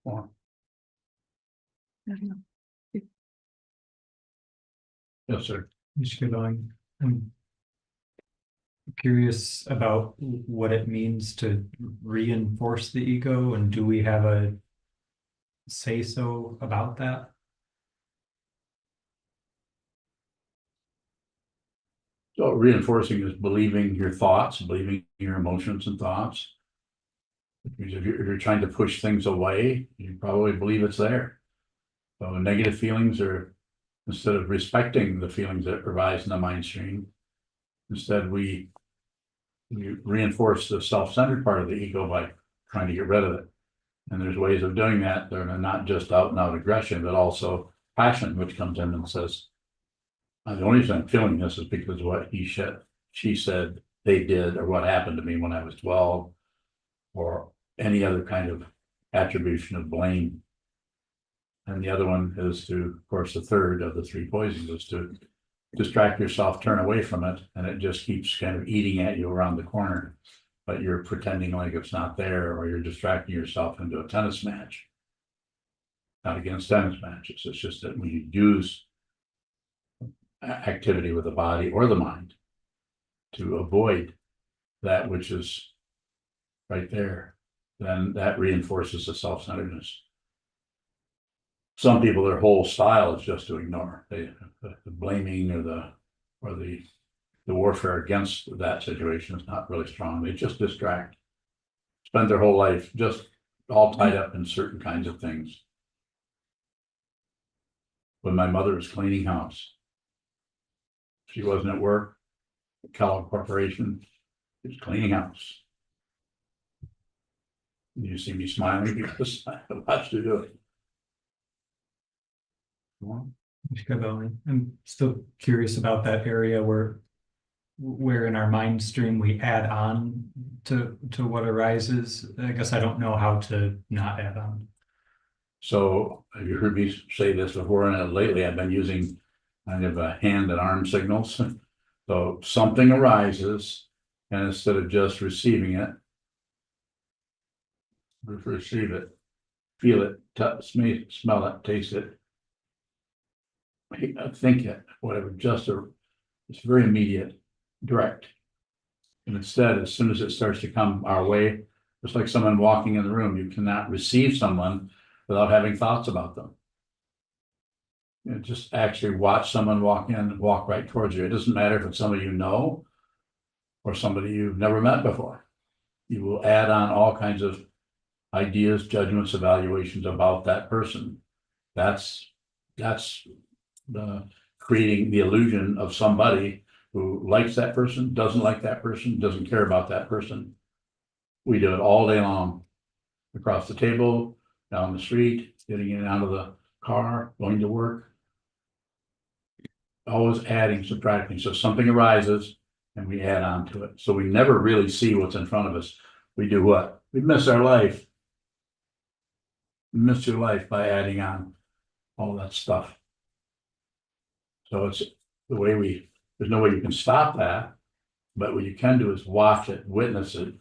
More. I don't know. Yes, sir. Mr. Going, I'm curious about what it means to reinforce the ego, and do we have a say so about that? So reinforcing is believing your thoughts, believing your emotions and thoughts. Because if you're trying to push things away, you probably believe it's there. So negative feelings are, instead of respecting the feelings that arise in the mind stream, instead we reinforce the self-centered part of the ego by trying to get rid of it. And there's ways of doing that. They're not just out and out aggression, but also passion, which comes in and says, the only reason I'm feeling this is because of what she said, they did, or what happened to me when I was 12, or any other kind of attribution of blame. And the other one is to, of course, the third of the three poisons is to distract yourself, turn away from it, and it just keeps kind of eating at you around the corner. But you're pretending like it's not there, or you're distracting yourself into a tennis match. Not against tennis matches, it's just that when you use activity with the body or the mind to avoid that which is right there, then that reinforces the self-centeredness. Some people, their whole style is just to ignore the blaming or the warfare against that situation is not really strong. They just distract, spend their whole life just all tied up in certain kinds of things. When my mother was cleaning house, she wasn't at work, Kellogg Corporation, she was cleaning house. You see me smiling because I watched her do it. Mr. Going, I'm still curious about that area where in our mind stream we add on to what arises. I guess I don't know how to not add on. So have you heard me say this before? And lately I've been using kind of a hand and arm signals. So something arises, and instead of just receiving it, receive it, feel it, touch me, smell it, taste it, think it, whatever, it's very immediate, direct. And instead, as soon as it starts to come our way, it's like someone walking in the room. You cannot receive someone without having thoughts about them. You know, just actually watch someone walk in and walk right towards you. It doesn't matter if it's somebody you know or somebody you've never met before. you will add on all kinds of ideas, judgments, evaluations about that person. That's the creating the illusion of somebody who likes that person, doesn't like that person, doesn't care about that person. We do it all day long, across the table, down the street, getting in and out of the car, going to work. Always adding, subtracting. So something arises and we add on to it. So we never really see what's in front of us. We do what? We miss our life. We miss your life by adding on all that stuff. So it's the way there's no way you can stop that, but what you can do is watch it, witness it,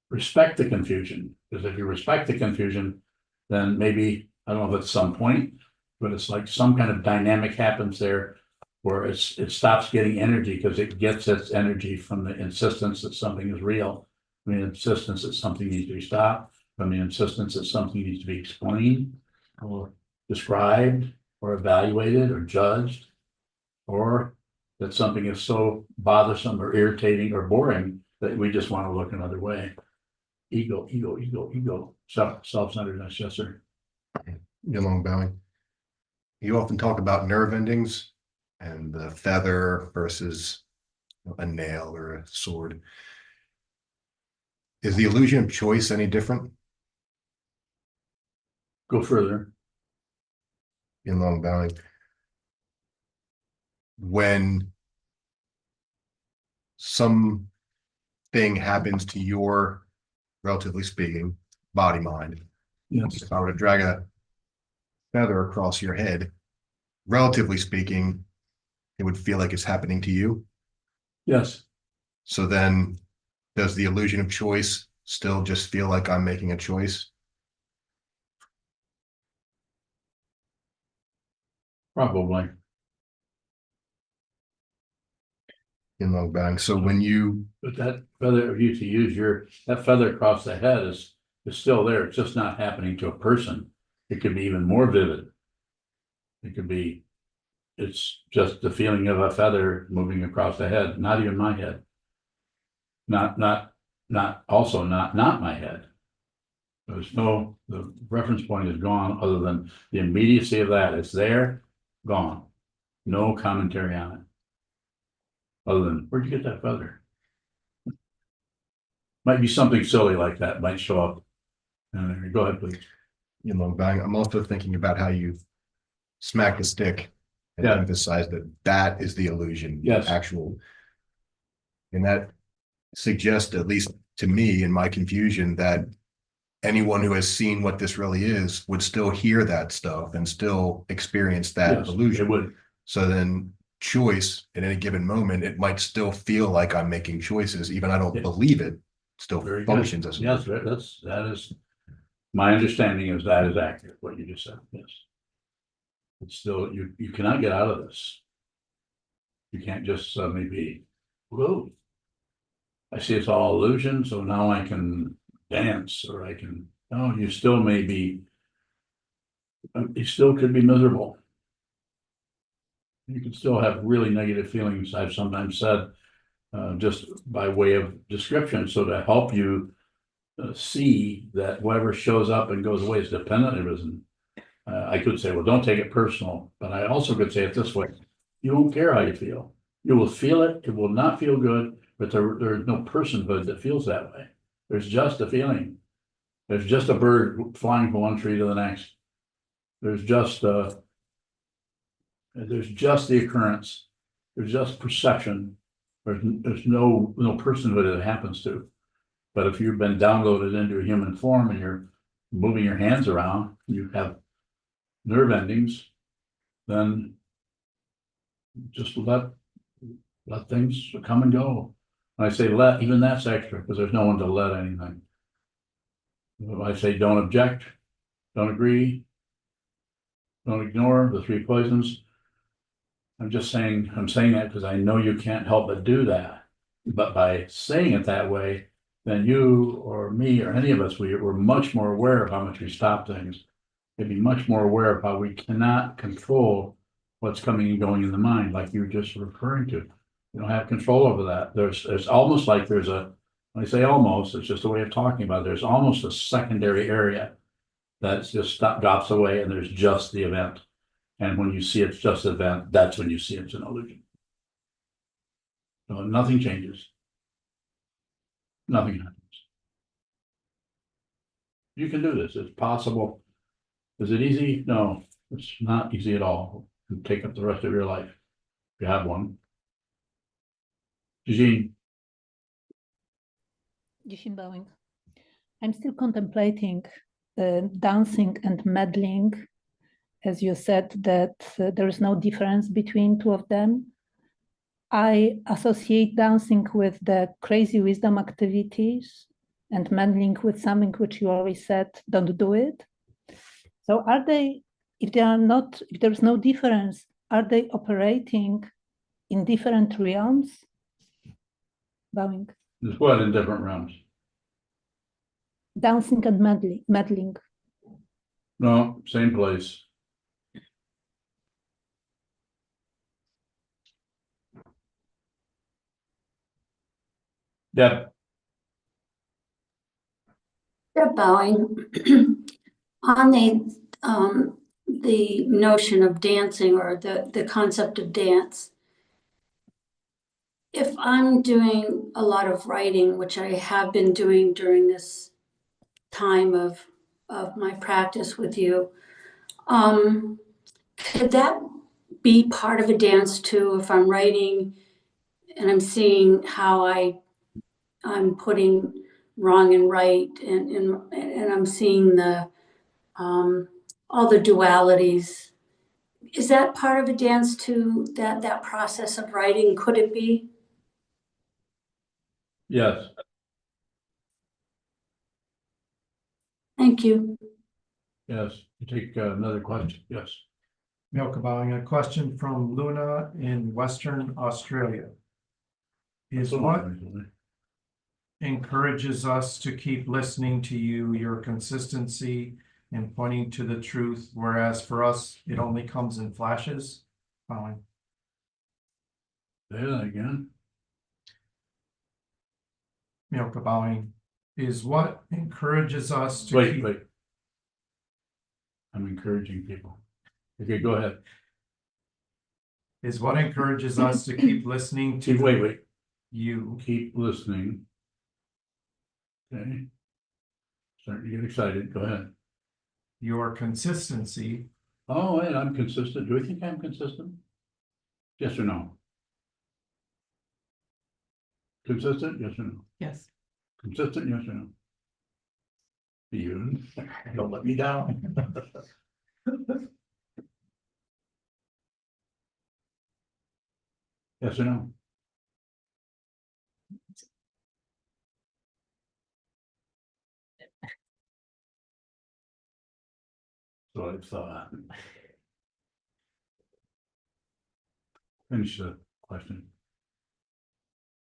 respect the confusion. Because if you respect the confusion, then maybe, I don't know if it's some point, but it's like some kind of dynamic happens there where it stops getting energy because it gets its energy from the insistence that something is real, from the insistence that something needs to be stopped, from the insistence that something needs to be explained or described or evaluated or judged, or that something is so bothersome or irritating or boring that we just want to look another way. Ego, self-centeredness. Yes, sir. Long bowing. You often talk about nerve endings and the feather versus a nail or a sword. Is the illusion of choice any different? Go further. In long bowing. When something happens to your, relatively speaking, body mind. Yes. If I were to drag a feather across your head, relatively speaking, it would feel like it's happening to you. Yes. So then does the illusion of choice still just feel like I'm making a choice? Probably. In long bang. So when you, But that feather, if you to use that feather across the head is still there. It's just not happening to a person. It could be even more vivid. It could be, it's just the feeling of a feather moving across the head, not even my head. Not my head. There's no, the reference point is gone other than the immediacy of that. It's there, gone. No commentary on it. Other than, where'd you get that feather? Might be something silly like that, might show up. Go ahead, please. in long bang, I'm also thinking about how you smack the stick and Yeah. emphasize that that is the illusion. Yes. Actual. And that suggests, at least to me in my confusion, that anyone who has seen what this really is would still hear that stuff and still experience that Yes, illusion. it would. So then choice at any given moment, it might still feel like I'm making choices, even I don't Yeah. believe it, still Very functions good. as a Yes, that is my understanding is that is accurate, what you just said, yes. It's still, you cannot get out of this. You can't just suddenly be, whoa. I see it's all illusion, so now I can dance or I can, no, you still may be, you still could be miserable. You can still have really negative feelings, I've sometimes said, just by way of description, so to help you see that whatever shows up and goes away is dependent. I could say, well, don't take it personal, but I also could say it this way. You won't care how you feel. You will feel it. It will not feel good, but there's no personhood that feels that way. There's just a feeling. There's just a bird flying from one tree to the next. There's just the occurrence. There's just perception. There's no personhood that happens to. But if you've been downloaded into a human form and you're moving your hands around, you have nerve endings, then just let things come and go. When I say let, even that's extra because there's no one to let anything. When I say don't object, don't agree, don't ignore the three poisons. I'm saying that because I know you can't help but do that. But by saying it that way, then you or me or any of us, we're much more aware of how much we stop things. We'd be much more aware of how we cannot control what's coming and going in the mind, like you were just referring to. You don't have control over that. It's almost like there's a When I say almost, it's just a way of talking about it. There's almost a secondary area that's just drops away and there's just the event. And when you see it's just an event, that's when you see it's an illusion. So nothing changes. Nothing happens. You can do this. It's possible. Is it easy? No, it's not easy at all. It'll take up the rest of your life. If you have one. Eugene, Bowing. I'm still contemplating dancing and meddling. As you said, that there is no difference between two of them. I associate dancing with the crazy wisdom activities and meddling with something which you always said, don't do it. So are they, if they are not, if there's no difference, are they operating in different realms? Bowing. there's what in different realms? Dancing and meddling. No, same place. Deb, They're bowing. On the notion of dancing or the concept of dance. If I'm doing a lot of writing, which I have been doing during this time of my practice with you, could that be part of a dance too? If I'm writing and I'm seeing how I'm putting wrong and right, and I'm seeing the all the dualities. Is that part of a dance too? That process of writing, could it be? yes, Thank you. yes. You take another question. Yes. Milka Bowing, a question from Luna in Western Australia. Is what encourages us to keep listening to you, your consistency in pointing to the truth, whereas for us, it only comes in flashes? Bowing. Say that again. Milka Bowing, is what encourages us to Wait, keep... wait. I'm encouraging people. Okay, go ahead. Is what encourages us to keep listening to Wait. you. Keep listening. Okay. Starting to get excited. Go ahead. Your consistency. Oh, wait, I'm consistent. Do we think I'm consistent? Yes or no? Consistent? Yes or no? Yes. Consistent? Yes or no? You don't let me down. Yes or no? So I thought. Finish the question.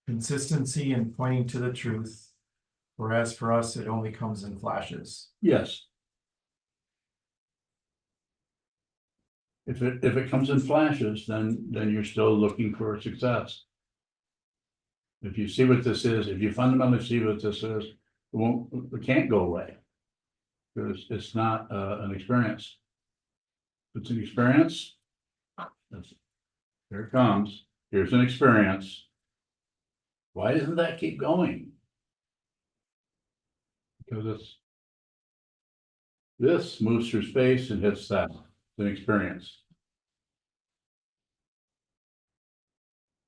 Consistency in pointing to the truth, whereas for us, it only comes in flashes. Yes. If it comes in flashes, then you're still looking for success. If you see what this is, if you fundamentally see what this is, it can't go away. Because it's not an experience. If it's an experience, here it comes. Here's an experience. Why doesn't that keep going? Because this moves through space and hits that. It's an experience.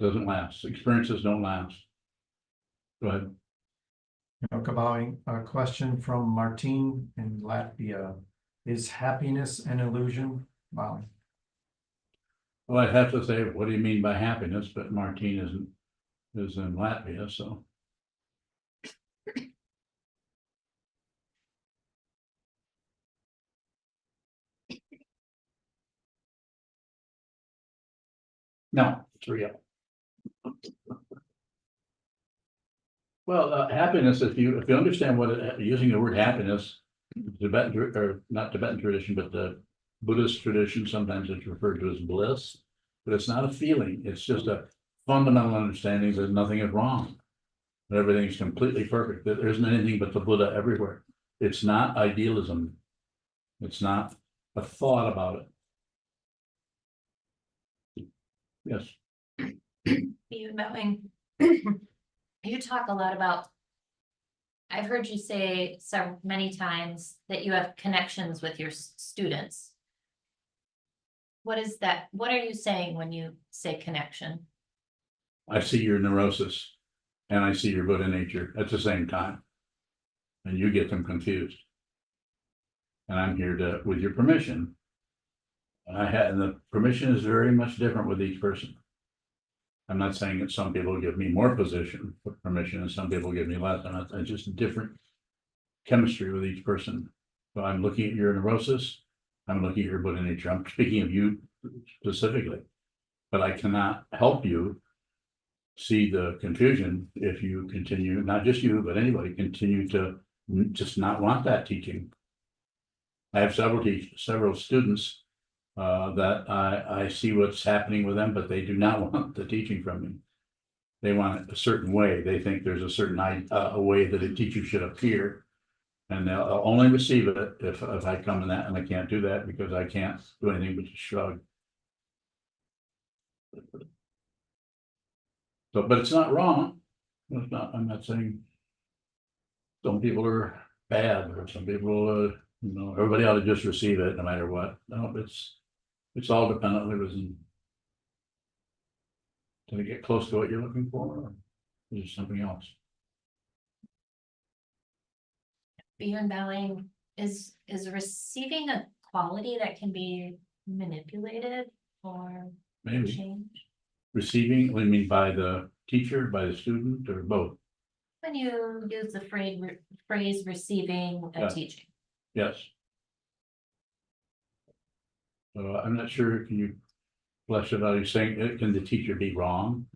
Doesn't last. Experiences don't last. Go ahead. Milka Bowing, a question from Martine in Latvia. Is happiness an illusion? Bowing. Well, I'd have to say, what do you mean by happiness? But Martine is in Latvia, so. No, it's real. Well, happiness, if you understand what using the word happiness, Tibetan or not Tibetan tradition, but the Buddhist tradition, sometimes it's referred to as bliss, but it's not a feeling. It's just a fundamental understanding that nothing is wrong. Everything's completely perfect. There isn't anything but the Buddha everywhere. It's not idealism. It's not a thought about it. Yes. You knowing, you talk a lot about, I've heard you say so many times that you have connections with your students. What is that? What are you saying when you say connection? I see your neurosis and I see your Buddha nature at the same time. And you get them confused. And I'm here to, with your permission. And the permission is very much different with each person. I'm not saying that some people give me more permission and some people give me less. It's just different chemistry with each person. So I'm looking at your neurosis. I'm looking at your Buddha nature. I'm speaking of you specifically, but I cannot help you see the confusion if you continue, not just you, but anybody continue to just not want that teaching. I have several students that I see what's happening with them, but they do not want the teaching from me. They want it a certain way. They think there's a certain a way that a teacher should appear. And they'll only receive it if I come in that, and I can't do that because I can't do anything but just shrug. So, but it's not wrong. It's not, I'm not saying some people are bad or some people, everybody ought to just receive it no matter what. No, it's all dependent on the reason. Did it get close to what you're looking for, or is it something else? Beyond bowing, is receiving a quality that can be manipulated or Maybe. changed? Receiving, what do you mean, by the teacher, by the student, or both? When you use the phrase receiving a Yeah. teaching. Yes. So I'm not sure, can you flesh it out? You're saying, can the teacher be wrong?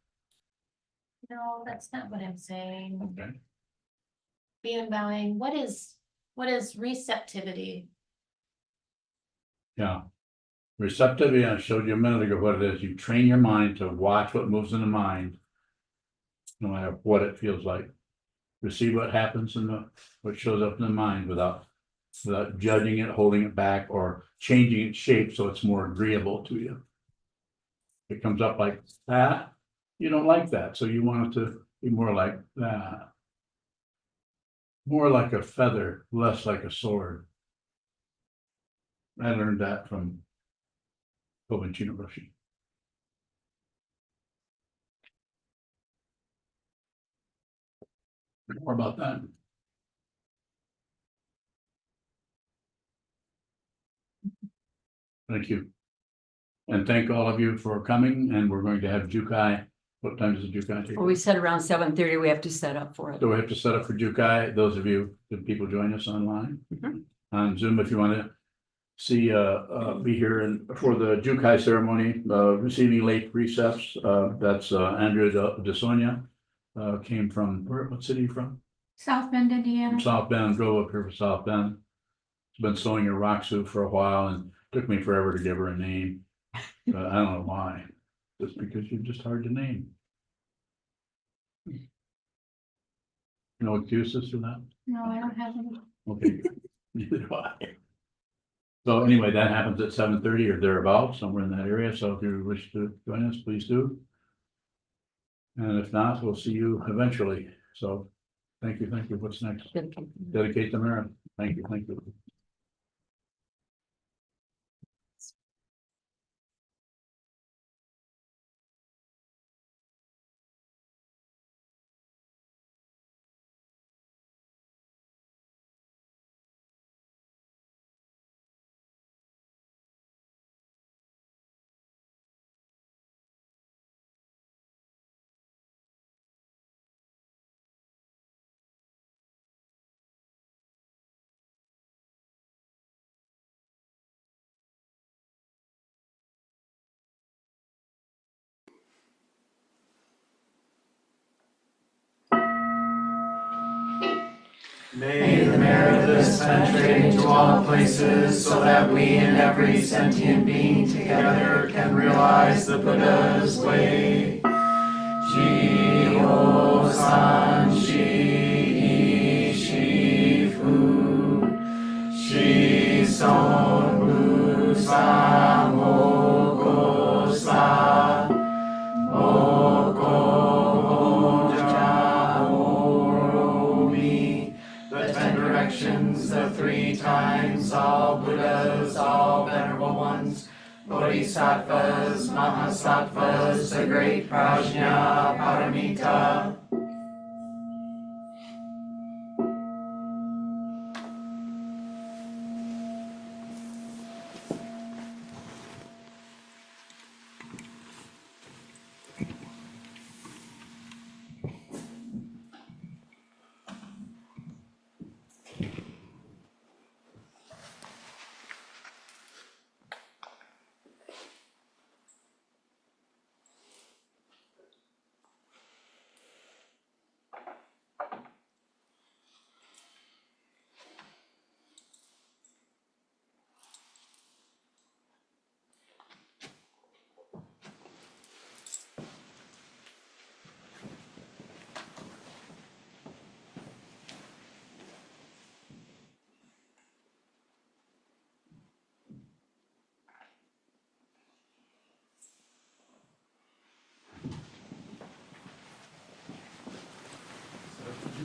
No, that's not what I'm saying. Okay. Beyond bowing, what is receptivity? Yeah. Receptivity, I showed you a minute ago what it is. You train your mind to watch what moves in the mind, no matter what it feels like. Receive what happens what shows up in the mind without judging it, holding it back, or changing its shape so it's more agreeable to you. If it comes up like that, you don't like that, so you want it to be more like that. More like a feather, less like a sword. I learned that from Kobayashi Roshi. More about that. Thank you. And thank all of you for coming, and we're going to have Jukai. What time does the Jukai take? Well, we said around 7:30, we have to set up for it. So we have to set up for Jukai. Those of you, the people join us online on Zoom, if you want to see, be here and for the Jukai ceremony, receiving late precepts. That's Andrea De Sonia, came from what city are you from? South Bend, Indiana. From South Bend, drove up here for South Bend. She's been sewing her rock suit for a while and took me forever to give her a name. I don't know why. Just because you're just hard to name. No excuses for that? No, I don't have any. Okay, neither do I. So anyway, that happens at 7:30 or thereabouts, somewhere in that area. So if you wish to join us, please do. And if not, we'll see you eventually. So thank you. What's next? Dedicate the merit. Thank you. May the merit of this penetrate into all places, so that we and every sentient being together can realize the Buddha's way. Ji-ho-san, Bodhisattvas, Mahasattvas, the great Prajna Paramita.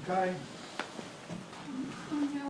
SokukoJi.